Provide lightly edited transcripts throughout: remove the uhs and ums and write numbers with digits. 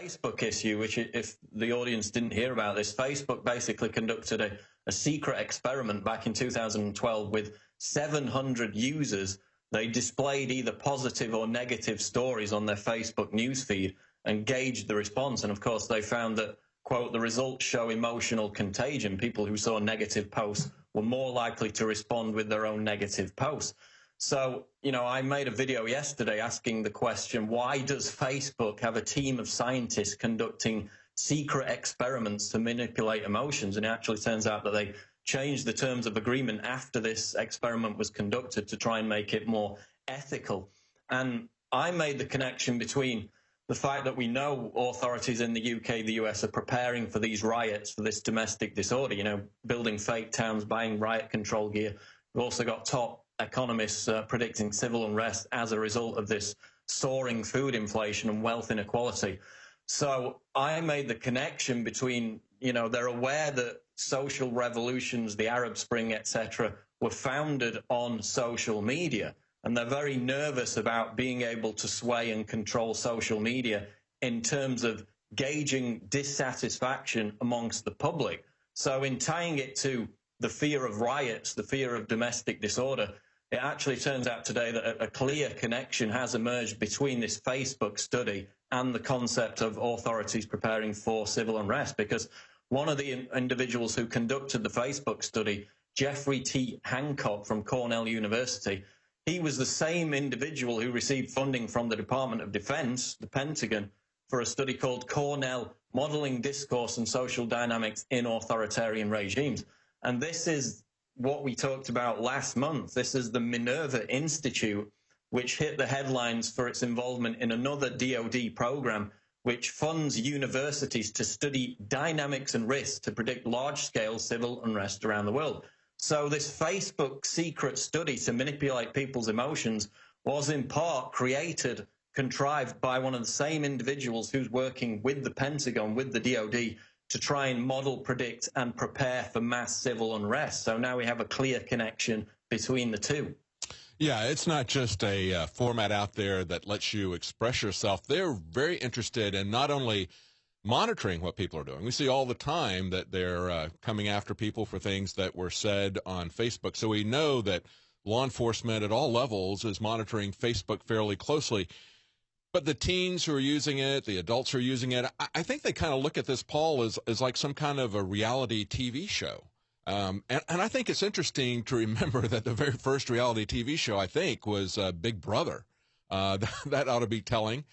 Facebook issue, which, if the audience didn't hear about this, Facebook basically conducted a secret experiment back in 2012 with 700 users. They displayed either positive or negative stories on their Facebook newsfeed and gauged the response. And of course, they found that, quote, the results show emotional contagion. People who saw negative posts were more likely to respond with their own negative posts. So, I made a video yesterday asking the question, why does Facebook have a team of scientists conducting secret experiments to manipulate emotions? And it actually turns out that they changed the terms of agreement after this experiment was conducted to try and make it more ethical. And I made the connection between the fact that we know authorities in the UK, the US are preparing for these riots, for this domestic disorder, building fake towns, buying riot control gear. We've also got top economists predicting civil unrest as a result of this soaring food inflation and wealth inequality. So I made the connection between, they're aware that social revolutions, the Arab Spring, etc., were founded on social media. And they're very nervous about being able to sway and control social media in terms of gauging dissatisfaction amongst the public. So in tying it to the fear of riots, the fear of domestic disorder, it actually turns out today that a clear connection has emerged between this Facebook study and the concept of authorities preparing for civil unrest, because one of the individuals who conducted the Facebook study, Jeffrey T. Hancock from Cornell University, he was the same individual who received funding from the Department of Defense, the Pentagon, for a study called Cornell Modeling Discourse and Social Dynamics in Authoritarian Regimes. And this is what we talked about last month. This is the Minerva Institute, which hit the headlines for its involvement in another DoD program, which funds universities to study dynamics and risks to predict large-scale civil unrest around the world. So this Facebook secret study to manipulate people's emotions was in part contrived by one of the same individuals who's working with the Pentagon, with the DoD, to try and model, predict, and prepare for mass civil unrest. So now we have a clear connection between the two. Yeah, it's not just a format out there that lets you express yourself. They're very interested in not only monitoring what people are doing. We see all the time that they're coming after people for things that were said on Facebook. So we know that law enforcement at all levels is monitoring Facebook fairly closely. But the teens who are using it, the adults who are using it, I think they kind of look at this, Paul, as like some kind of a reality TV show. And I think it's interesting to remember that the very first reality TV show, I think, was Big Brother. That ought to be telling.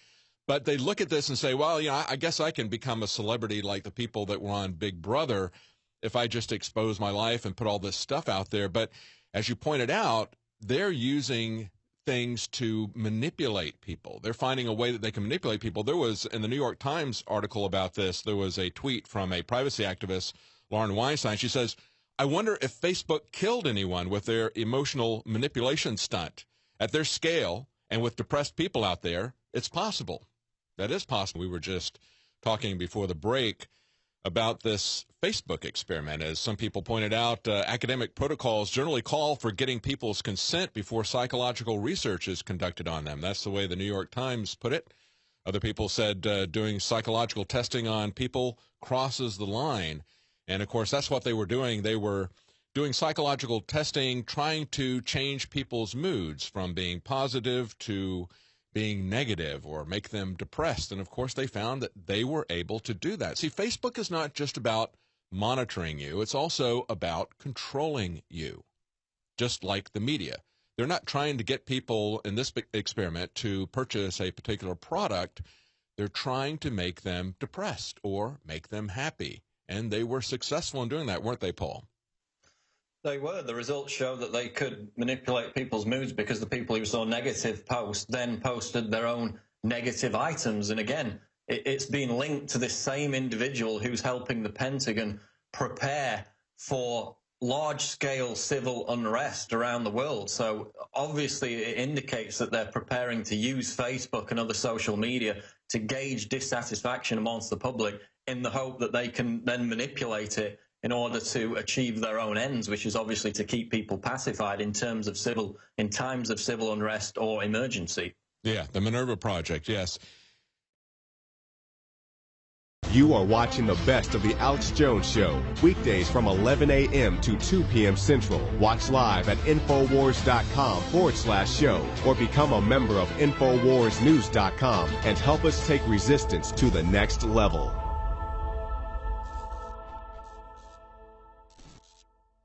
But they look at this and say, well, I guess I can become a celebrity like the people that were on Big Brother if I just expose my life and put all this stuff out there. But as you pointed out, they're using things to manipulate people. They're finding a way that they can manipulate people. There was, in the New York Times article about this, there was a tweet from a privacy activist, Lauren Weinstein. She says, I wonder if Facebook killed anyone with their emotional manipulation stunt. At their scale and with depressed people out there, it's possible. That is possible. We were just talking before the break about this Facebook experiment. As some people pointed out, academic protocols generally call for getting people's consent before psychological research is conducted on them. That's the way the New York Times put it. Other people said doing psychological testing on people crosses the line. And, of course, that's what they were doing. They were doing psychological testing, trying to change people's moods from being positive to being negative or make them depressed. And, of course, they found that they were able to do that. See, Facebook is not just about monitoring you. It's also about controlling you, just like the media. They're not trying to get people in this experiment to purchase a particular product. They're trying to make them depressed or make them happy. And they were successful in doing that, weren't they, Paul? They were. The results show that they could manipulate people's moods because the people who saw negative posts then posted their own negative items. And again, it's been linked to this same individual who's helping the Pentagon prepare for large-scale civil unrest around the world. So obviously it indicates that they're preparing to use Facebook and other social media to gauge dissatisfaction amongst the public in the hope that they can then manipulate it in order to achieve their own ends, which is obviously to keep people pacified in times of civil unrest or emergency. Yeah, the Minerva Project, yes. You are watching the best of the Alex Jones Show, weekdays from 11 a.m. to 2 p.m. Central. Watch live at Infowars.com/show or become a member of InfoWarsNews.com and help us take resistance to the next level.